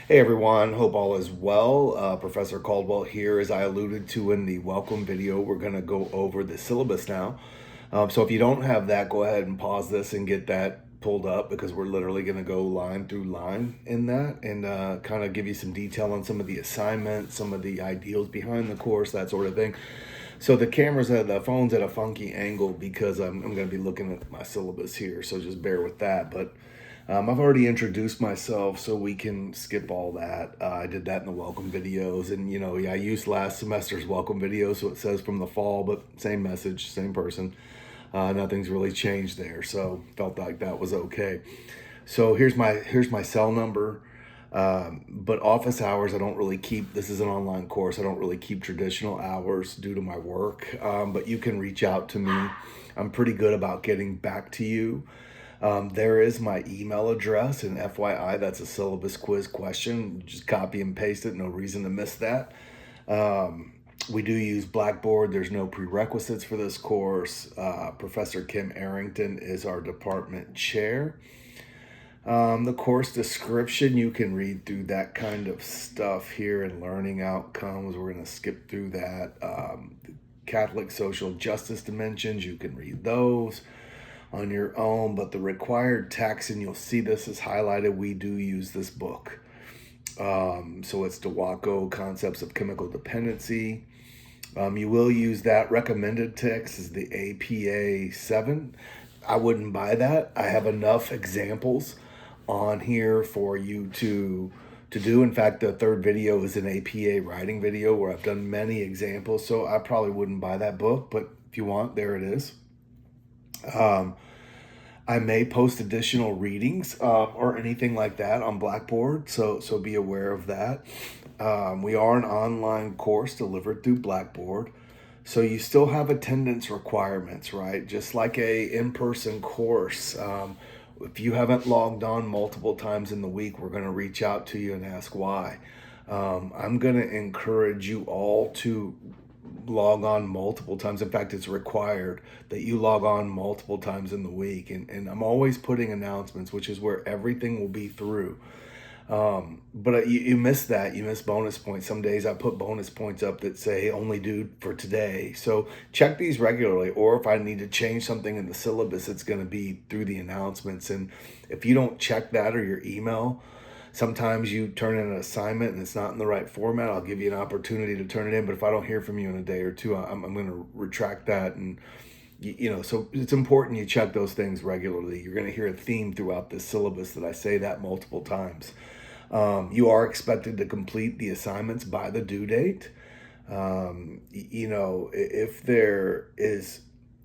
Hey everyone, hope all is well. Professor Caldwell here. As I alluded to in the welcome video, we're going to go over the syllabus now. So if you don't have that, go ahead and pause this and get that pulled up because we're literally going to go line through line in that and kind of give you some detail on some of the assignments, some of the ideals behind the course, that sort of thing. So the phone's at a funky angle because I'm going to be looking at my syllabus here, so just bear with that. But I've already introduced myself, so we can skip all that. I did that in the welcome videos, and I used last semester's welcome video, so it says from the fall, but same message, same person. Nothing's really changed there, so felt like that was okay. So here's my cell number. But office hours, I don't really keep. This is an online course. I don't really keep traditional hours due to my work. But you can reach out to me. I'm pretty good about getting back to you. There is my email address, and FYI, that's a syllabus quiz question. Just copy and paste it. No reason to miss that. We do use Blackboard. There's no prerequisites for this course. Professor Kim Arrington is our department chair. The course description, you can read through that kind of stuff here in learning outcomes. We're going to skip through that. Catholic social justice dimensions, you can read those on your own, but the required text, and you'll see this is highlighted, we do use this book. So it's DAAC, Concepts of Chemical Dependency. You will use that. Recommended text is the APA 7. I wouldn't buy that. I have enough examples on here for you to do. In fact, the third video is an APA writing video where I've done many examples, so I probably wouldn't buy that book, but if you want, there it is. I may post additional readings or anything like that on Blackboard, so be aware of that. We are an online course delivered through Blackboard, so you still have attendance requirements, right? Just like a in-person course. If you haven't logged on multiple times in the week, we're going to reach out to you and ask why. I'm going to encourage you all to log on multiple times. In fact, it's required that you log on multiple times in the week. And I'm always putting announcements, which is where everything will be through. But you miss that. You miss bonus points. Some days I put bonus points up that say only due for today. So check these regularly. Or if I need to change something in the syllabus, it's going to be through the announcements. And if you don't check that or your email, sometimes you turn in an assignment and it's not in the right format. I'll give you an opportunity to turn it in. But if I don't hear from you in a day or two, I'm going to retract that. And so it's important you check those things regularly. You're going to hear a theme throughout this syllabus that I say that multiple times. You are expected to complete the assignments by the due date. If there is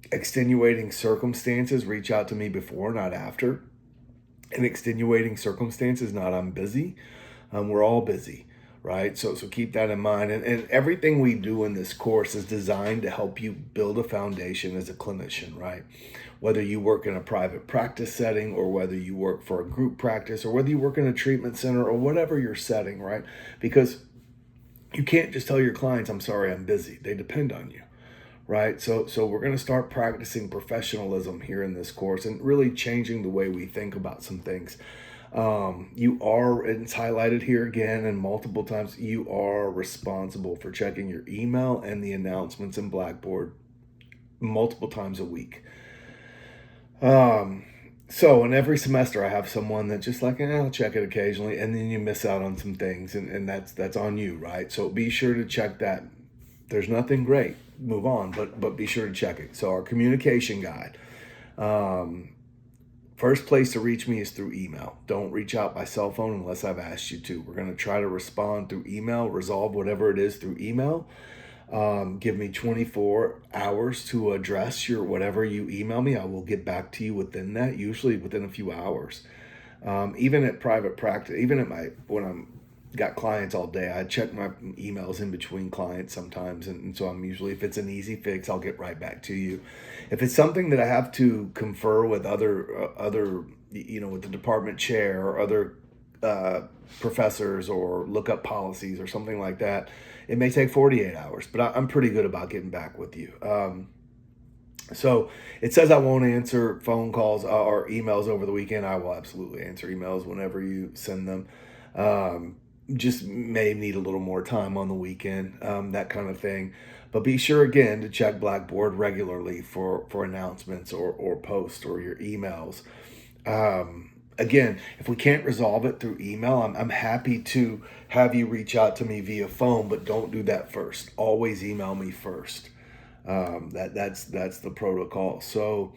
extenuating circumstances, reach out to me before, not after. And extenuating circumstances, not I'm busy. We're all busy, right? So keep that in mind. And everything we do in this course is designed to help you build a foundation as a clinician, right? Whether you work in a private practice setting or whether you work for a group practice or whether you work in a treatment center or whatever your setting, right? Because you can't just tell your clients, I'm sorry, I'm busy. They depend on you, right? So we're going to start practicing professionalism here in this course and really changing the way we think about some things. It's highlighted here again and multiple times, you are responsible for checking your email and the announcements in Blackboard multiple times a week. So in every semester I have someone that just like, I'll check it occasionally, and then you miss out on some things, and that's on you, right? So be sure to check that. There's nothing great, move on, but be sure to check it. So our communication guide. First place to reach me is through email. Don't reach out by cell phone unless I've asked you to. We're going to try to respond through email, resolve whatever it is through email. Give me 24 hours to address whatever you email me. I will get back to you within that, usually within a few hours. Even at private practice, when I'm got clients all day, I check my emails in between clients sometimes. And so I'm usually, if it's an easy fix, I'll get right back to you. If it's something that I have to confer with other, with the department chair or other professors or look up policies or something like that, it may take 48 hours, but I'm pretty good about getting back with you. So it says I won't answer phone calls or emails over the weekend. I will absolutely answer emails whenever you send them. just may need a little more time on the weekend, that kind of thing. But be sure again to check Blackboard regularly for announcements or posts or your emails. Again, if we can't resolve it through email, I'm happy to have you reach out to me via phone, but don't do that first. Always email me first. That's the protocol. So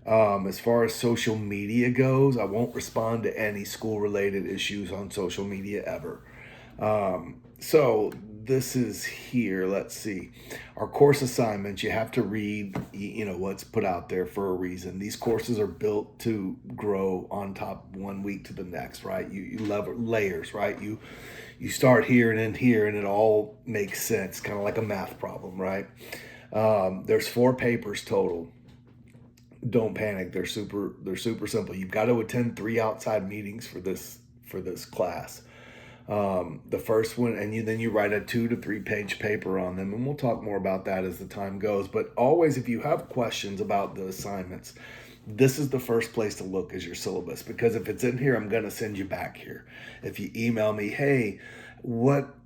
as far as social media goes, I won't respond to any school related issues on social media ever. So this is here. Let's see. Our course assignments, you have to read, what's put out there for a reason. These courses are built to grow on top one week to the next, right? You level layers, right? You start here and end here, and it all makes sense, kind of like a math problem, right? There's 4 papers total. Don't panic. They're super simple. You've got to attend 3 outside meetings for this class. The first one, and then you write a 2 to 3 page paper on them, and we'll talk more about that as the time goes. But always, if you have questions about the assignments, this is the first place to look, is your syllabus, because if it's in here, I'm going to send you back here. If you email me, hey,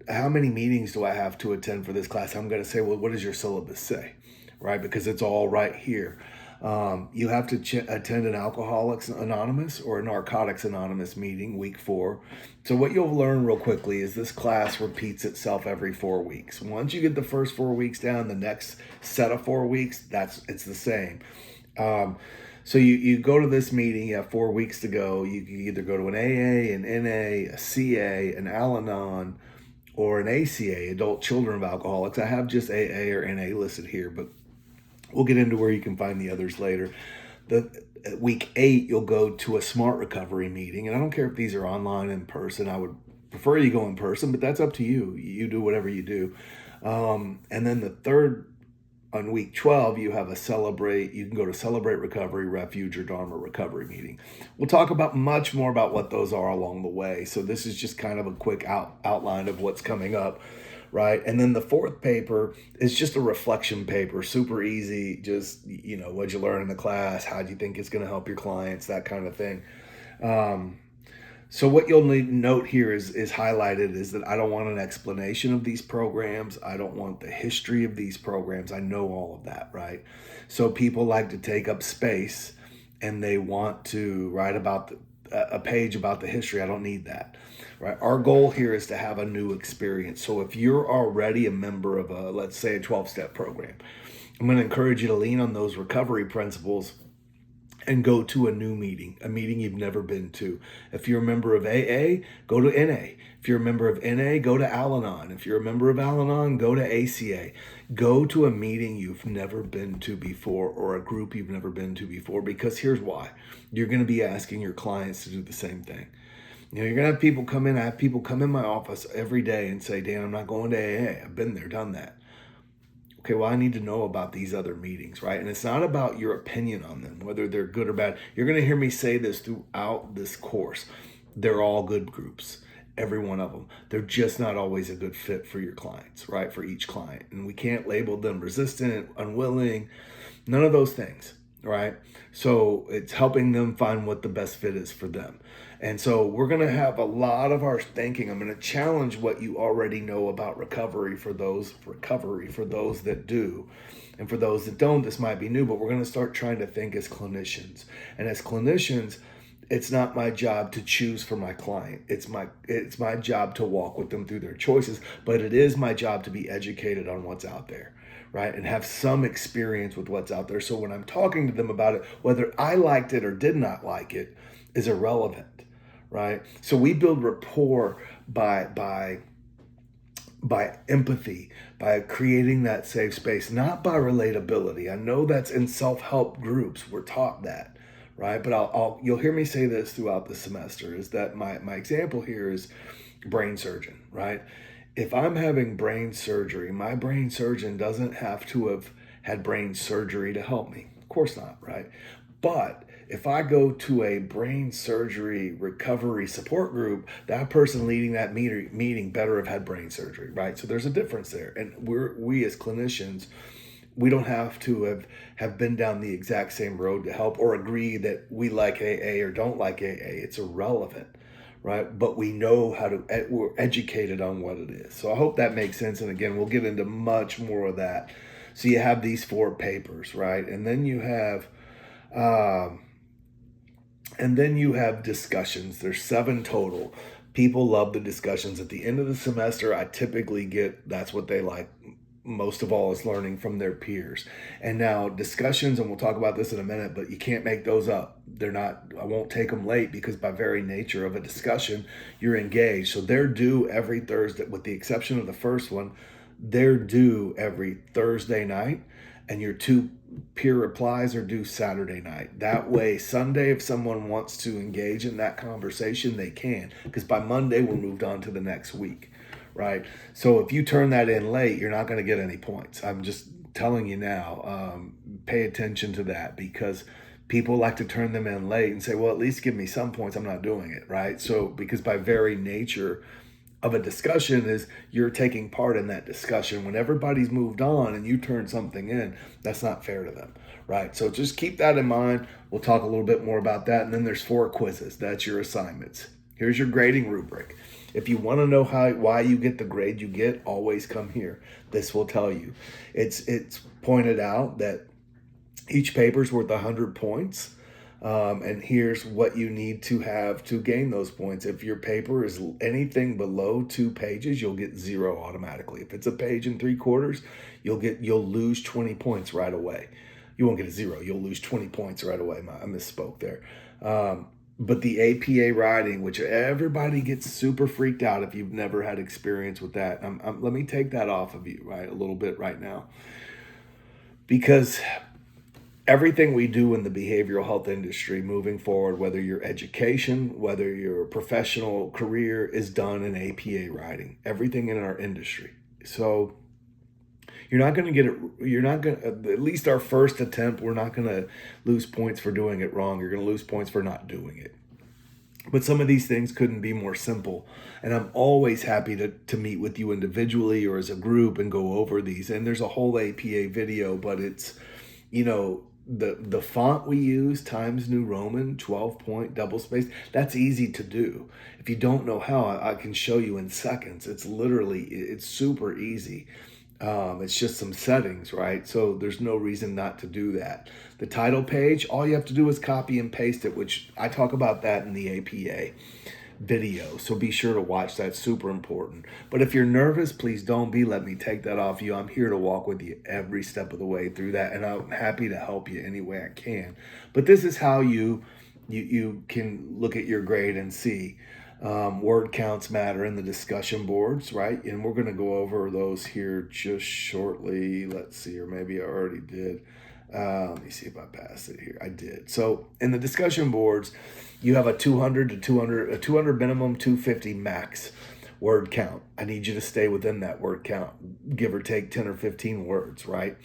how many meetings do I have to attend for this class? I'm going to say, well, what does your syllabus say? Right? Because it's all right here. You have to attend an Alcoholics Anonymous or a Narcotics Anonymous meeting week 4. So what you'll learn real quickly is this class repeats itself every 4 weeks. Once you get the first 4 weeks down, the next set of 4 weeks, it's the same. So you go to this meeting, you have 4 weeks to go. You can either go to an AA, an NA, a CA, an Al-Anon, or an ACA, Adult Children of Alcoholics. I have just AA or NA listed here, but we'll get into where you can find the others later. Week 8, you'll go to a Smart Recovery meeting. And I don't care if these are online, in person. I would prefer you go in person, but that's up to you. You do whatever you do. And then the third, on week 12, you have you can go to Celebrate Recovery, Refuge, or Dharma Recovery meeting. We'll talk about much more about what those are along the way. So this is just kind of a quick outline of what's coming up. Right. And then the 4th paper is just a reflection paper, super easy. Just, what'd you learn in the class? How do you think it's going to help your clients? That kind of thing. So what you'll need to note here is highlighted is that I don't want an explanation of these programs. I don't want the history of these programs. I know all of that. Right. So people like to take up space and they want to write about a page about the history. I don't need that. Right. Our goal here is to have a new experience. So if you're already a member of let's say a 12-step program, I'm going to encourage you to lean on those recovery principles and go to a new meeting, a meeting you've never been to. If you're a member of AA, go to NA. If you're a member of NA, go to Al-Anon. If you're a member of Al-Anon, go to ACA. Go to a meeting you've never been to before, or a group you've never been to before, because here's why. You're going to be asking your clients to do the same thing. You're going to have people come in. I have people come in my office every day and say, Dan, I'm not going to AA. I've been there, done that. Okay, well, I need to know about these other meetings, right? And it's not about your opinion on them, whether they're good or bad. You're going to hear me say this throughout this course. They're all good groups, every one of them. They're just not always a good fit for your clients, right? For each client. And we can't label them resistant, unwilling, none of those things, right? So it's helping them find what the best fit is for them. And so we're going to have a lot of our thinking. I'm going to challenge what you already know about recovery for those that do. And for those that don't, this might be new, but we're going to start trying to think as clinicians. And as clinicians, it's not my job to choose for my client. It's my job to walk with them through their choices, but it is my job to be educated on what's out there, right? And have some experience with what's out there. So when I'm talking to them about it, whether I liked it or did not like it is irrelevant. Right. So we build rapport by empathy, by creating that safe space, not by relatability. I know that's in self-help groups. We're taught that. Right. But you'll hear me say this throughout the semester, is that my example here is brain surgeon. Right. If I'm having brain surgery, my brain surgeon doesn't have to have had brain surgery to help me. Of course not. Right. But if I go to a brain surgery recovery support group, that person leading that meeting better have had brain surgery, right? So there's a difference there. And we as clinicians, we don't have to have been down the exact same road to help or agree that we like AA or don't like AA. It's irrelevant, right? But we know we're educated on what it is. So I hope that makes sense. And again, we'll get into much more of that. So you have these 4 papers, right? And then you have, discussions. There's 7 total. People love the discussions at the end of the semester. I typically that's what they like most of all, is learning from their peers. And now discussions, and we'll talk about this in a minute, but you can't make those up. I won't take them late, because by very nature of a discussion, you're engaged. So they're due every Thursday, with the exception of the first one, they're due every Thursday night, and your 2 peer replies are due Saturday night. That way, Sunday, if someone wants to engage in that conversation, they can, because by Monday, we're moved on to the next week, right? So if you turn that in late, you're not going to get any points. I'm just telling you now, pay attention to that, because people like to turn them in late and say, well, at least give me some points. I'm not doing it, right? So because by very nature of a discussion is you're taking part in that discussion. When everybody's moved on and you turn something in, that's not fair to them, right? So just keep that in mind. We'll talk a little bit more about that. And then there's 4 quizzes. That's your assignments. Here's your grading rubric. If you want to know why you get the grade you get, always come here. This will tell you. It's pointed out that each paper's worth 100 points. And here's what you need to have to gain those points. If your paper is anything below 2 pages, you'll get 0 automatically. If it's a page and 3/4, you'll lose 20 points right away. You won't get a 0. You'll lose 20 points right away. I misspoke there. But the APA writing, which everybody gets super freaked out if you've never had experience with that. Let me take that off of you, right, a little bit right now, because everything we do in the behavioral health industry moving forward, whether your education, whether your professional career, is done in APA writing. Everything in our industry. So you're not going to get it. You're not going to, at least our first attempt, we're not going to lose points for doing it wrong. You're going to lose points for not doing it. But some of these things couldn't be more simple. And I'm always happy to meet with you individually or as a group and go over these. And there's a whole APA video, but it's, the font we use, Times New Roman, 12-point, double space, that's easy to do. If you don't know how, I can show you in seconds. It's super easy. It's just some settings, right? So there's no reason not to do that. The title page, all you have to do is copy and paste it, which I talk about that in the APA video. So be sure to watch that. Super important. But if you're nervous, please don't be. Let me take that off you. I'm here to walk with you every step of the way through that, and I'm happy to help you any way I can. But this is how you can look at your grade and see. Word counts matter in the discussion boards, right? And we're going to go over those here just shortly. Let's see, or maybe I already did. Let me see if I passed it here. I did. So in the discussion boards, you have a 200 minimum, 250 max word count. I need you to stay within that word count, give or take 10 or 15 words, right?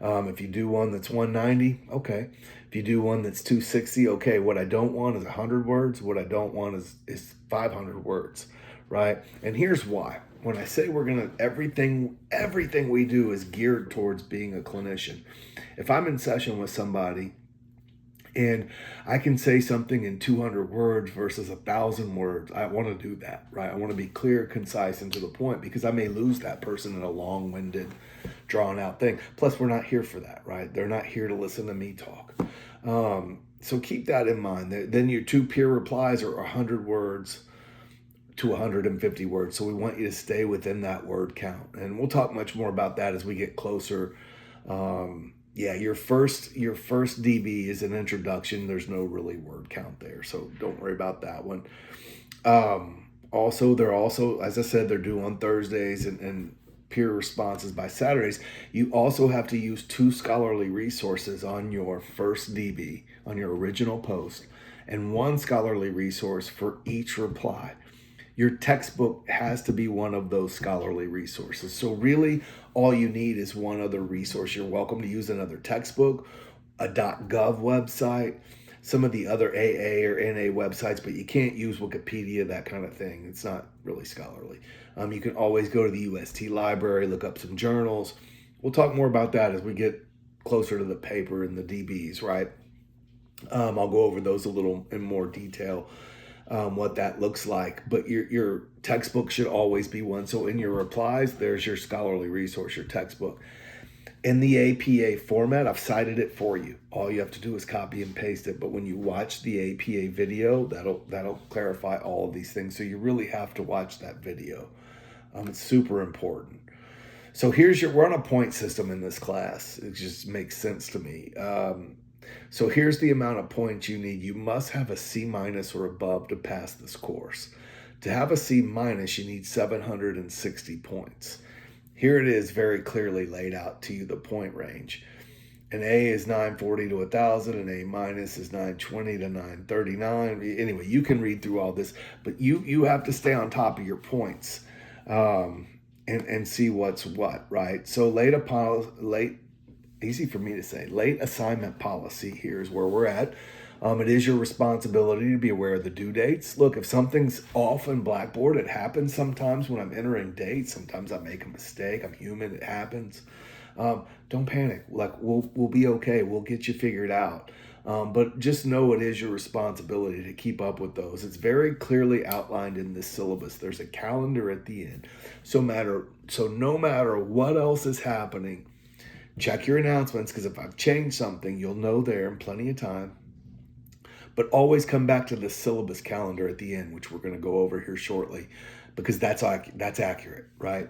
If you do one that's 190, okay. If you do one that's 260, okay. What I don't want is 100 words. What I don't want is 500 words, right? And here's why. When I say everything we do is geared towards being a clinician. If I'm in session with somebody and I can say something in 200 words versus 1,000 words, I want to do that, right? I want to be clear, concise, and to the point, because I may lose that person in a long-winded, drawn-out thing. Plus, we're not here for that, right? They're not here to listen to me talk. So keep that in mind. Then your 2 peer replies are 100 words to 150 words. So we want you to stay within that word count. And we'll talk much more about that as we get closer. Your first DB is an introduction. There's no really word count there, so don't worry about that one. They're also, as I said, they're due on Thursdays and peer responses by Saturdays. You also have to use 2 scholarly resources on your first DB, on your original post, and 1 scholarly resource for each reply. Your textbook has to be one of those scholarly resources. So really, all you need is 1 other resource. You're welcome to use another textbook, a .gov website, some of the other AA or NA websites, but you can't use Wikipedia, that kind of thing. It's not really scholarly. You can always go to the UST library, look up some journals. We'll talk more about that as we get closer to the paper and the DBs, right? I'll go over those a little in more detail. what that looks like. But your textbook should always be one. So in your replies, there's your scholarly resource, your textbook. In the APA format, I've cited it for you. All you have to do is copy and paste it. But when you watch the APA video, that'll clarify all of these things. So you really have to watch that video. It's super important. So we're on a point system in this class. It just makes sense to me. So here's the amount of points you need. You must have a C- or above to pass this course. To have a C-, you need 760 points. Here it is very clearly laid out to you, the point range. An A is 940 to 1,000, an A- is 920 to 939. Anyway, you can read through all this, but you have to stay on top of your points and see what's what, right? So easy for me to say, late assignment policy here is where we're at. It is your responsibility to be aware of the due dates. Look, if something's off in Blackboard, it happens sometimes when I'm entering dates. Sometimes I make a mistake. I'm human. It happens. Don't panic. Like we'll be okay. We'll get you figured out. But just know it is your responsibility to keep up with those. It's very clearly outlined in this syllabus. There's a calendar at the end. So no matter what else is happening, check your announcements, because if I've changed something, you'll know there in plenty of time. But always come back to the syllabus calendar at the end, which we're going to go over here shortly, because that's accurate, right?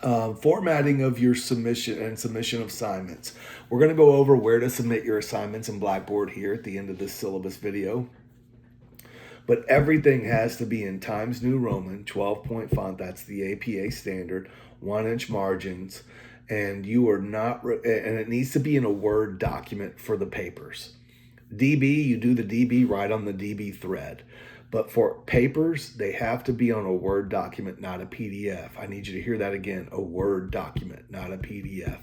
Formatting of your submission and submission of assignments. We're going to go over where to submit your assignments in Blackboard here at the end of this syllabus video. But everything has to be in Times New Roman, 12-point font. That's the APA standard, 1-inch margins. And and it needs to be in a Word document for the papers. DB, you do the DB right on the DB thread. But for papers, they have to be on a Word document, not a PDF. I need you to hear that again, a Word document, not a PDF.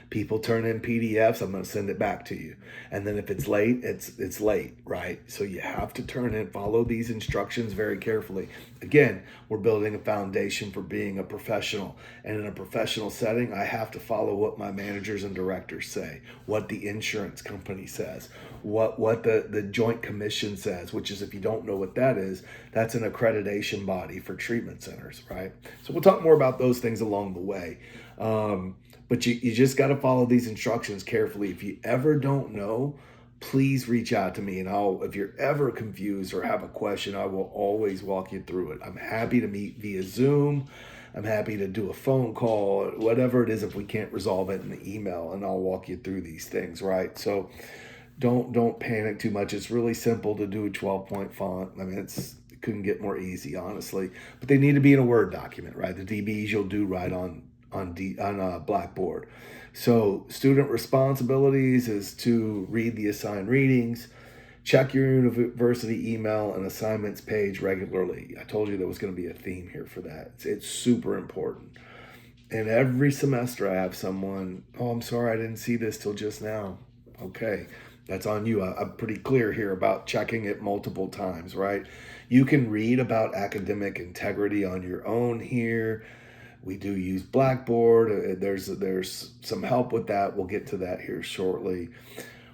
People turn in PDFs, I'm going to send it back to you. And then if it's late, it's late, right? So you have to follow these instructions very carefully. Again, we're building a foundation for being a professional. And in a professional setting, I have to follow what my managers and directors say, what the insurance company says, what the Joint Commission says, which is, if you don't know what that is, that's an accreditation body for treatment centers, right? So we'll talk more about those things along the way. But you just got to follow these instructions carefully. If you ever don't know, please reach out to me. And if you're ever confused or have a question, I will always walk you through it. I'm happy to meet via Zoom. I'm happy to do a phone call, whatever it is, if we can't resolve it in the email, and I'll walk you through these things, right? So don't panic too much. It's really simple to do a 12-point font. I mean, it couldn't get more easy, honestly. But they need to be in a Word document, right? The DBs you'll do right on Blackboard. So student responsibilities is to read the assigned readings, check your university email and assignments page regularly. I told you there was going to be a theme here for that. It's super important. And every semester I have someone, oh, I'm sorry, I didn't see this till just now. Okay, that's on you. I'm pretty clear here about checking it multiple times, right? You can read about academic integrity on your own here. We do use Blackboard. There's some help with that. We'll get to that here shortly.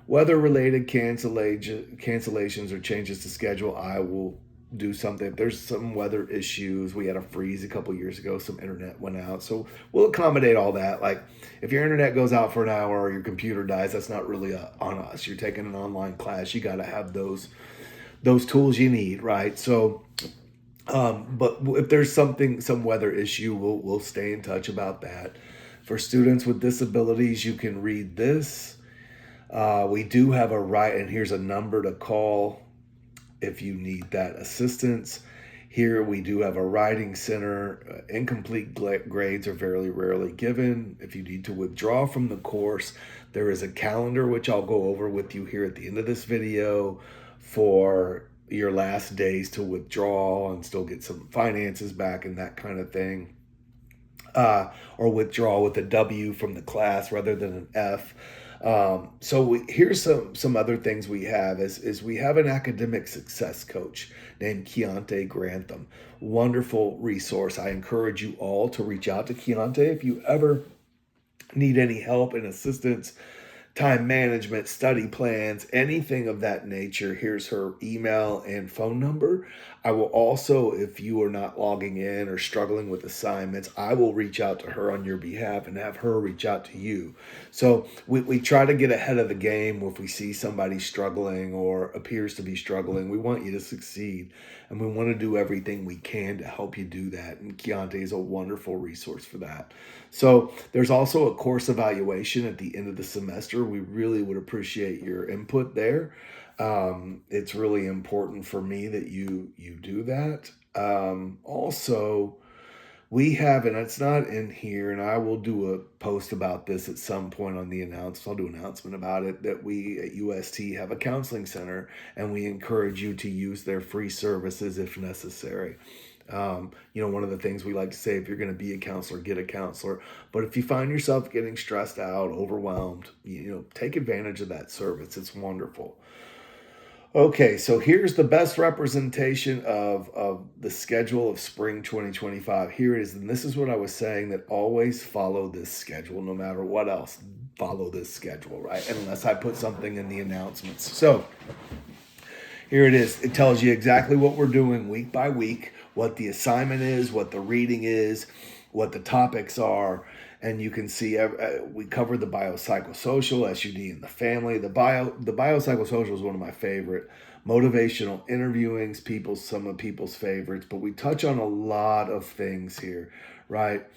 Weather-related cancellations or changes to schedule, I will do something. If there's some weather issues, we had a freeze a couple years ago, some internet went out. So we'll accommodate all that. Like if your internet goes out for an hour or your computer dies, that's not really on us. You're taking an online class. You got to have those tools you need, right? So but if there's some weather issue, we'll stay in touch about that. For students with disabilities, you can read this. We do have and here's a number to call if you need that assistance. Here we do have a writing center. Incomplete grades are very rarely given. If you need to withdraw from the course, there is a calendar, which I'll go over with you here at the end of this video, for your last days to withdraw and still get some finances back and that kind of thing. Or withdraw with a W from the class rather than an F. Here's some other things we have is we have an academic success coach named Keontae Grantham. Wonderful resource. I encourage you all to reach out to Keontae if you ever need any help and assistance time management, study plans, anything of that nature. Here's her email and phone number. I will also, if you are not logging in or struggling with assignments, I will reach out to her on your behalf and have her reach out to you. So we try to get ahead of the game. If we see somebody struggling or appears to be struggling, we want you to succeed. And we want to do everything we can to help you do that. And Keontae is a wonderful resource for that. So there's also a course evaluation at the end of the semester. We really would appreciate your input there. It's really important for me that you do that. Also, we have, and it's not in here, and I will do a post about this at some point on the announcement. I'll do an announcement about it, that we at UST have a counseling center, and we encourage you to use their free services if necessary. One of the things we like to say, if you're going to be a counselor, get a counselor. But if you find yourself getting stressed out, overwhelmed, take advantage of that service. It's wonderful. Okay, so here's the best representation of the schedule of spring 2025. Here it is, and this is what I was saying, that always follow this schedule, no matter what else. Follow this schedule, right? Unless I put something in the announcements. So here it is. It tells you exactly what we're doing week by week, what the assignment is, what the reading is, what the topics are. And you can see we covered the biopsychosocial, SUD and the family. The biopsychosocial is one of my favorite. Motivational interviewing, some of people's favorites. But we touch on a lot of things here, right?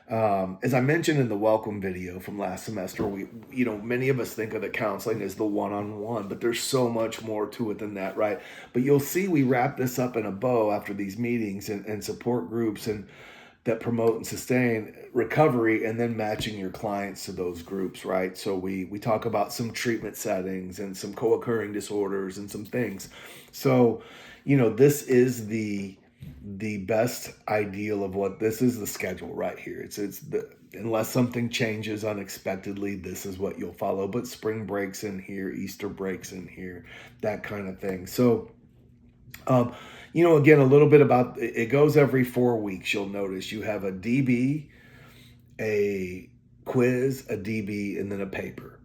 As I mentioned in the welcome video from last semester, many of us think of the counseling as the one-on-one, but there's so much more to it than that, right? But you'll see we wrap this up in a bow after these meetings and support groups and that promote and sustain recovery, and then matching your clients to those groups, right? So we talk about some treatment settings and some co-occurring disorders and some things. So, this is the best ideal of what this is, the schedule right here. It's unless something changes unexpectedly, this is what you'll follow. But spring breaks in here, Easter breaks in here, that kind of thing. So, again, a little bit about it goes every 4 weeks. You'll notice you have a DB, a quiz, a DB, and then a paper.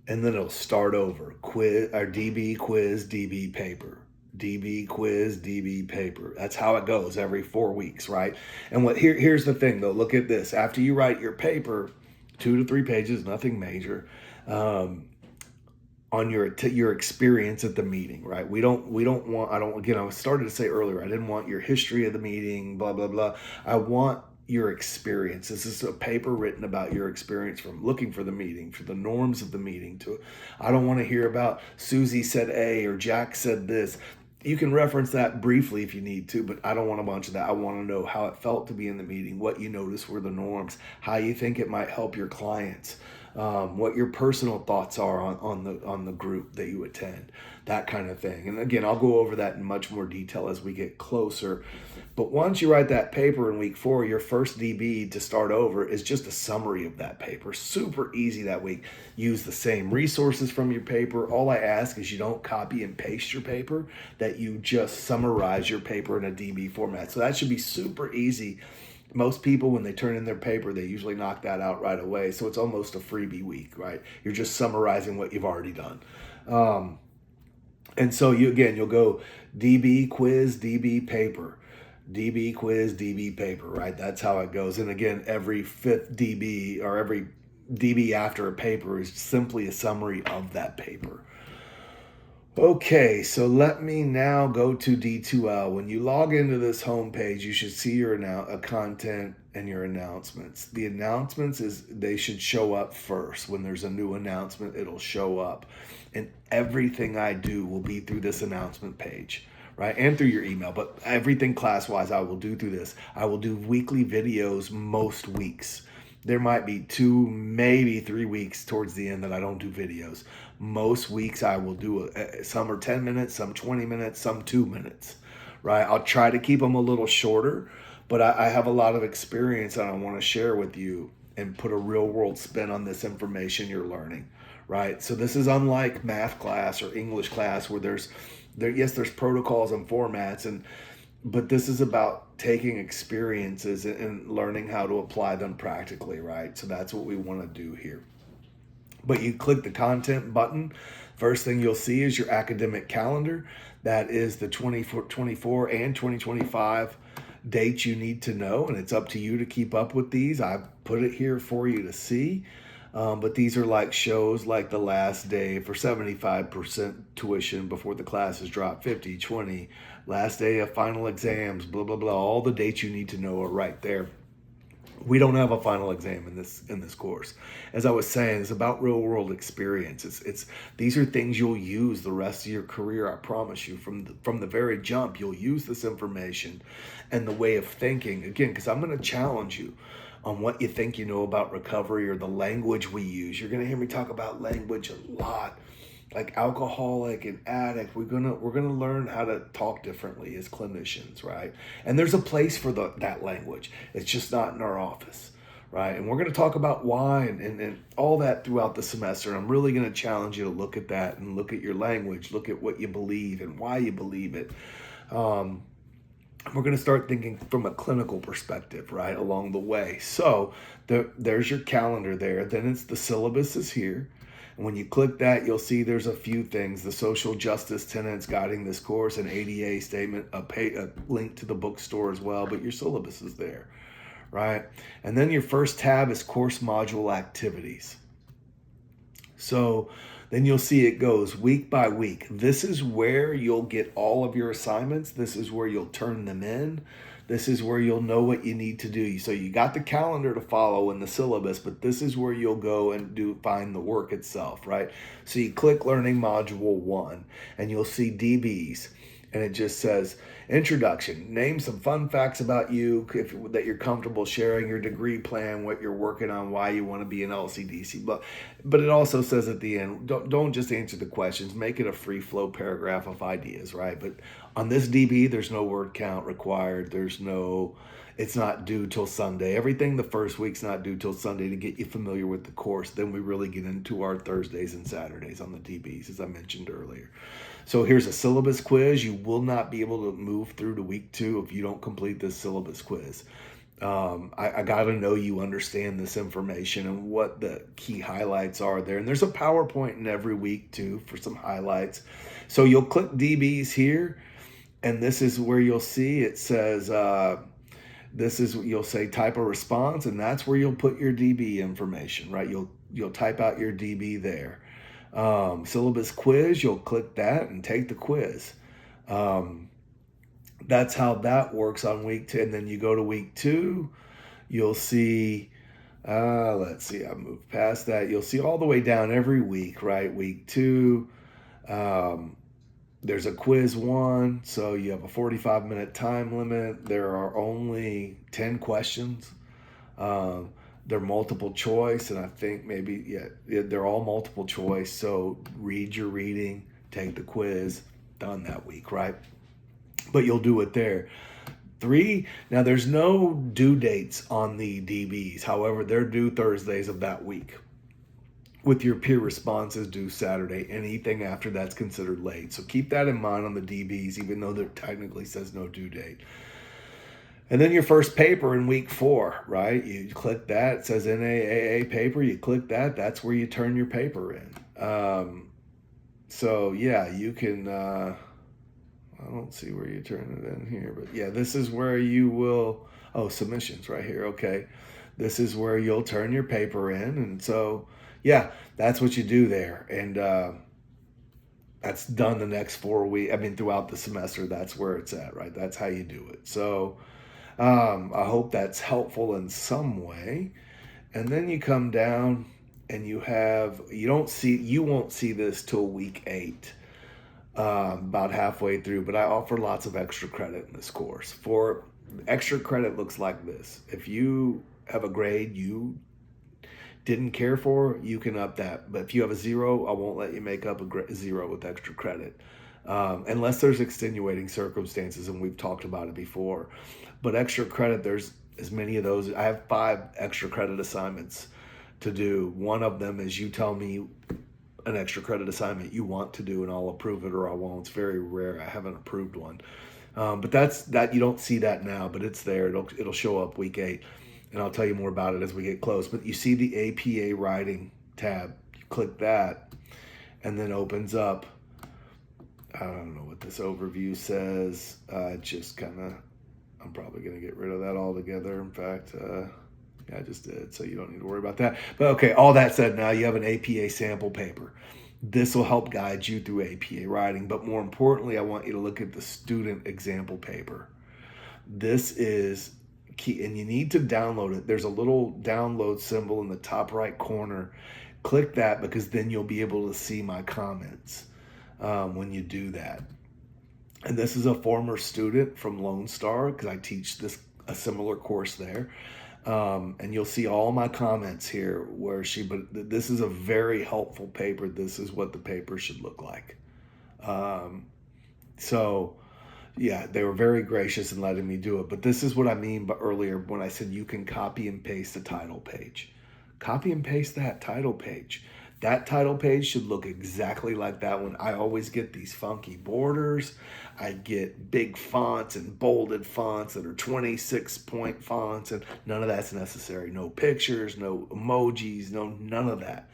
And then it'll start over. Quiz or DB, quiz, DB, paper. DB, quiz, DB, paper. That's how it goes every 4 weeks, right? And here's the thing though. Look at this. After you write your paper, 2 to 3 pages, nothing major. On your experience at the meeting, right? I started to say earlier, I didn't want your history of the meeting, blah, blah, blah. I want your experience. This is a paper written about your experience from looking for the meeting, for the norms of the meeting. I don't want to hear about Susie said A or Jack said this. You can reference that briefly if you need to, but I don't want a bunch of that. I want to know how it felt to be in the meeting, what you noticed were the norms, how you think it might help your clients. What your personal thoughts are on the group that you attend, that kind of thing. And again, I'll go over that in much more detail as we get closer. But once you write that paper in week 4, your first DB to start over is just a summary of that paper. Super easy that week. Use the same resources from your paper. All I ask is you don't copy and paste your paper, that you just summarize your paper in a DB format. So that should be super easy. Most people, when they turn in their paper, they usually knock that out right away. So it's almost a freebie week, right? You're just summarizing what you've already done. And so you'll go DB, quiz, DB, paper. DB, quiz, DB, paper, right? That's how it goes. And again, every 5th DB or every DB after a paper is simply a summary of that paper. Okay, so let me now go to D2L. When you log into this homepage, you should see your content and your announcements. The announcements they should show up first. When there's a new announcement, it'll show up. And everything I do will be through this announcement page, right? And through your email, but everything class-wise I will do through this. I will do weekly videos most weeks. There might be 2, maybe 3 weeks towards the end that I don't do videos. Most weeks I will do some are 10 minutes, some 20 minutes, some 2 minutes, right? I'll try to keep them a little shorter, but I have a lot of experience that I want to share with you and put a real world spin on this information you're learning, right? So this is unlike math class or English class where there's protocols and formats, but this is about taking experiences and learning how to apply them practically, right? So that's what we want to do here. But you click the content button, first thing you'll see is your academic calendar. That is the 2024 and 2025 dates you need to know, and it's up to you to keep up with these. I've put it here for you to see. But these are like shows like the last day for 75% tuition before the classes drop 50, 20, last day of final exams, blah, blah, blah. All the dates you need to know are right there. We don't have a final exam in this course. As I was saying, it's about real world experience. It's these are things you'll use the rest of your career. I promise you. From the very jump, you'll use this information and the way of thinking again, because I'm going to challenge you on what you think you know about recovery or the language we use. You're going to hear me talk about language a lot. Like alcoholic and addict, we're gonna learn how to talk differently as clinicians, right? And there's a place for that language. It's just not in our office, right? And we're gonna talk about why and all that throughout the semester. I'm really gonna challenge you to look at that and look at your language, look at what you believe and why you believe it. We're going to start thinking from a clinical perspective, right, along the way. So there's your calendar there. Then it's the syllabus is here. And when you click that, you'll see there's a few things. The social justice tenets guiding this course, an ADA statement, a link to the bookstore as well, but your syllabus is there, right? And then your first tab is course module activities. So then you'll see it goes week by week. This is where you'll get all of your assignments. This is where you'll turn them in. This is where you'll know what you need to do. So you got the calendar to follow in the syllabus, but this is where you'll go and find the work itself, right? So you click Learning Module 1, and you'll see DBs, and it just says, Introduction. Name some fun facts about you that you're comfortable sharing, your degree plan, what you're working on, why you want to be an LCDC. But it also says at the end, don't just answer the questions. Make it a free flow paragraph of ideas, right? But on this DB, there's no word count required. It's not due till Sunday. Everything the first week's not due till Sunday to get you familiar with the course. Then we really get into our Thursdays and Saturdays on the DBs, as I mentioned earlier. So here's a syllabus quiz. You will not be able to move through to week 2 if you don't complete this syllabus quiz. I got to know you understand this information and what the key highlights are there. And there's a PowerPoint in every week too for some highlights. So you'll click DBs here, and this is where you'll see it says, you'll say type a response, and that's where you'll put your DB information, right? You'll type out your DB there. Syllabus quiz, you'll click that and take the quiz. That's how that works on week 10. And then you go to week 2, you'll see, let's see, I moved past that. You'll see all the way down every week, right? Week 2, there's a quiz 1, so you have a 45-minute time limit. There are only 10 questions. They're multiple choice, and I think they're all multiple choice. So read your reading, take the quiz, done that week, right? But you'll do it there. 3, now there's no due dates on the DBs. However, they're due Thursdays of that week, with your peer responses due Saturday. Anything after that's considered late. So keep that in mind on the DBs, even though there technically says no due date. And then your first paper in week 4, right? You click that, it says NAAA paper, you click that, that's where you turn your paper in. So yeah, you can, I don't see where you turn it in here, but yeah, this is where you will, submissions right here, okay. This is where you'll turn your paper in, and so, yeah, that's what you do there. And that's done the next 4 weeks, throughout the semester, that's where it's at, right? That's how you do it. So, I hope that's helpful in some way. And then you come down and you won't see this till week 8, about halfway through, but I offer lots of extra credit in this course. For extra credit looks like this. If you have a grade you didn't care for, you can up that. But if you have a 0, I won't let you make up a 0 with extra credit. Unless there's extenuating circumstances, and we've talked about it before. But extra credit, there's as many of those. I have 5 extra credit assignments to do. One of them is you tell me an extra credit assignment you want to do, and I'll approve it or I won't. It's very rare. I haven't approved one. But that you don't see that now, but it's there. It'll show up week 8, and I'll tell you more about it as we get close. But you see the APA writing tab. You click that, and then opens up. I don't know what this overview says. Just kind of, I'm probably going to get rid of that altogether. In fact, yeah, I just did, so you don't need to worry about that. But okay, all that said, now you have an APA sample paper. This will help guide you through APA writing, but more importantly, I want you to look at the student example paper. This is key, and you need to download it. There's a little download symbol in the top right corner. Click that, because then you'll be able to see my comments when you do that. And this is a former student from Lone Star, because I teach a similar course there. And you'll see all my comments here but this is a very helpful paper. This is what the paper should look like. So yeah, they were very gracious in letting me do it. But this is what I mean by earlier when I said you can copy and paste the title page. Copy and paste that title page. That title page should look exactly like that one. I always get these funky borders. I get big fonts and bolded fonts that are 26-point fonts, and none of that's necessary. No pictures, no emojis, none of that.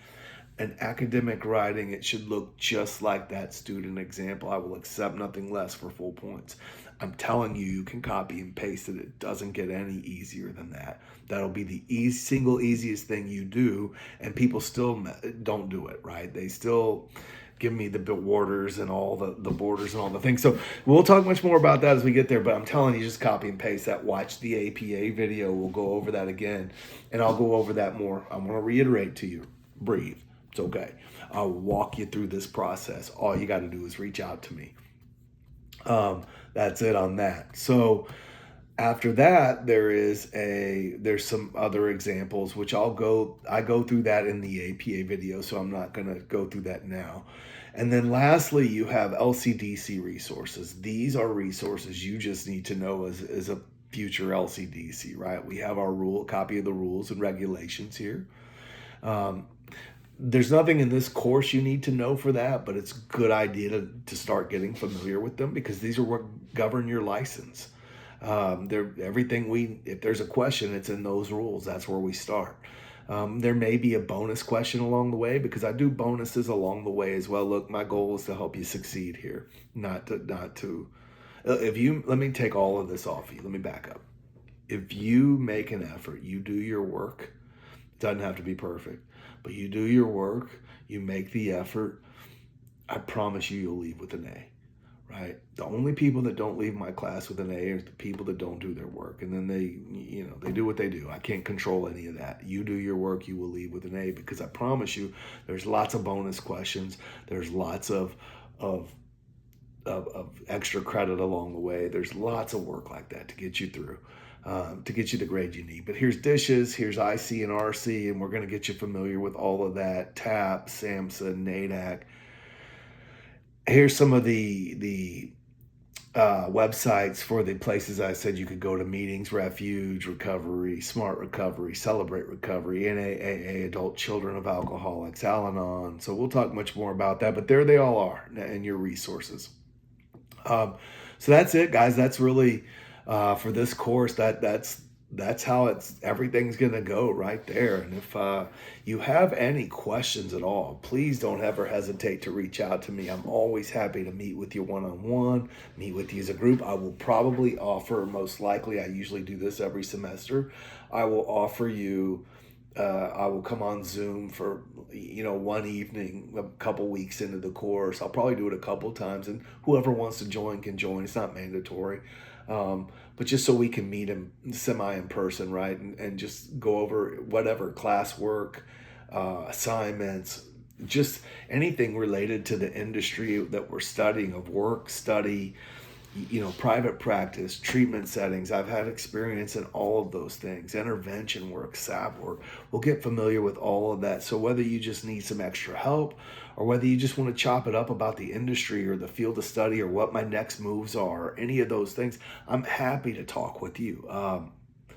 In academic writing, it should look just like that student example. I will accept nothing less for full points. I'm telling you, you can copy and paste it. It doesn't get any easier than that. That'll be the single easiest thing you do, and people still don't do it, right? They still give me the borders and all the borders and all the things. So we'll talk much more about that as we get there, but I'm telling you, just copy and paste that. Watch the APA video. We'll go over that again, and I'll go over that more. I'm going to reiterate to you, breathe. It's okay. I'll walk you through this process. All you got to do is reach out to me. That's it on that. So after that, there's some other examples, which I go through that in the APA video, so I'm not going to go through that now. And then lastly, you have LCDC resources. These are resources you just need to know as a future LCDC, right? We have our copy of the rules and regulations here. There's nothing in this course you need to know for that, but it's a good idea to start getting familiar with them, because these are what govern your license. If there's a question, it's in those rules. That's where we start. There may be a bonus question along the way, because I do bonuses along the way as well. Look, my goal is to help you succeed here, let me take all of this off you. Let me back up. If you make an effort, you do your work, it doesn't have to be perfect, but you do your work, you make the effort, I promise you'll leave with an A, right? The only people that don't leave my class with an A are the people that don't do their work. And then they do what they do. I can't control any of that. You do your work, you will leave with an A, because I promise you, there's lots of bonus questions. There's lots of extra credit along the way. There's lots of work like that to get you through. To get you the grade you need. But here's dishes, here's IC and RC, and we're going to get you familiar with all of that. TAP, SAMHSA, DAAC. Here's some of the websites for the places I said you could go to: Meetings, Refuge, Recovery, Smart Recovery, Celebrate Recovery, NAAA, Adult Children of Alcoholics, Al-Anon. So we'll talk much more about that, but there they all are in your resources. So that's it, guys. That's really... for this course, that's how everything's gonna go right there. And if you have any questions at all, please don't ever hesitate to reach out to me. I'm always happy to meet with you one-on-one, meet with you as a group. I will probably offer, most likely, I usually do this every semester, I will offer you, I will come on Zoom for one evening, a couple weeks into the course. I'll probably do it a couple times, and whoever wants to join can join. It's not mandatory. But just so we can meet him in person, right? And just go over whatever classwork, assignments, just anything related to the industry that we're studying, of work, study, private practice, treatment settings. I've had experience in all of those things, intervention work, SAP work. We'll get familiar with all of that. So whether you just need some extra help, or whether you just want to chop it up about the industry or the field of study or what my next moves are, or any of those things, I'm happy to talk with you.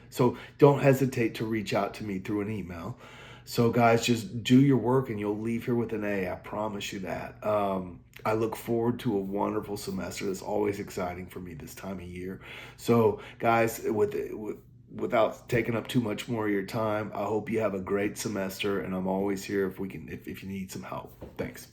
So don't hesitate to reach out to me through an email. So guys, just do your work and you'll leave here with an A. I promise you that. I look forward to a wonderful semester. It's always exciting for me this time of year. So guys, without taking up too much more of your time, I hope you have a great semester, and I'm always here if you need some help. Thanks.